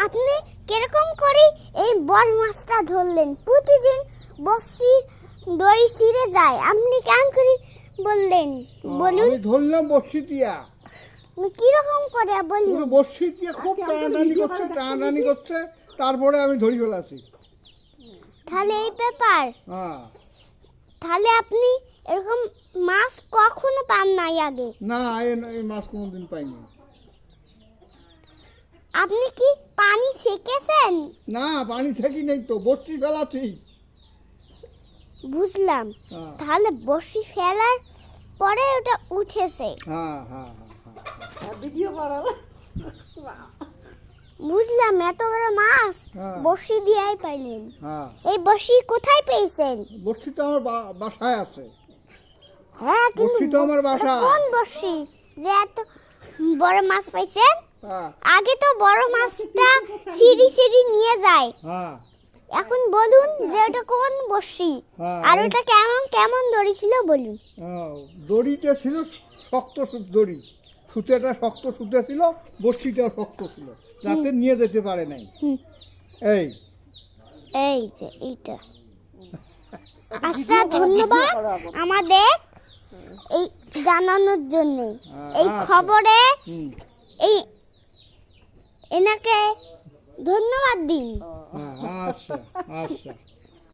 আপনি কিরকম করে এই বড় মাছটা ধরলেন? প্রতিদিন বসি দড়ি ছিঁড়ে যায়, আপনি কেন করে বললেন বলুন? আমি ধরলাম বড়শি দিয়া। কিরকম করে বলুন? পুরো বড়শি দিয়ে খুব টানাটানি করছে, তারপরে আমি ধরি ফেলাছি। তাহলে এই ব্যাপার। হ্যাঁ। তাহলে আপনি এরকম মাছ কখনো পান নাই আগে? না, এই মাছ কোনোদিন পাইনি। আপনি কি পানি ছেকেছেন? না, পানি থেকে নেই তো, বড়শি ফেলাছি। বুঝলাম। হ্যাঁ তাহলে বড়শি ফেলার পরে ওটা উঠেছে। হ্যাঁ হ্যাঁ হ্যাঁ। ভিডিও বানাবো। বুঝলাম, এত বড় মাছ হ্যাঁ। বড়শি দিয়েই পাইলেন। হ্যাঁ, এই বড়শি কোথায় পেয়েছেন? বড়শি তো আমার বাসায় আছে। হ্যাঁ, কিন্তু বড়শি তো আমার বাসায়। কোন বড়শি যে এত বড় মাছ পাইছেন? হ্যাঁ আগে তো বড় মাছটা সিঁড়ি নিয়ে যায়। হ্যাঁ এখন বলুন যে ওটা কোন বড়শি, হ্যাঁ। আর ওটা কেমন কেমন দড়ি ছিল বলুন। দড়িটা ছিল শক্ত দড়ি, সুতেটা শক্ত সুতে ছিল, বড়শিটা শক্ত ছিল, যাতে নিয়ে যেতে পারে নাই। হুম। এই এই যে এইটা। আচ্ছা, ধন্যবাদ আমাদের এই জানানোর জন্য। এই আচ্ছা। খবরে হুম। এই এনাকে ধন্যবাদ দিন। আচ্ছা আচ্ছা।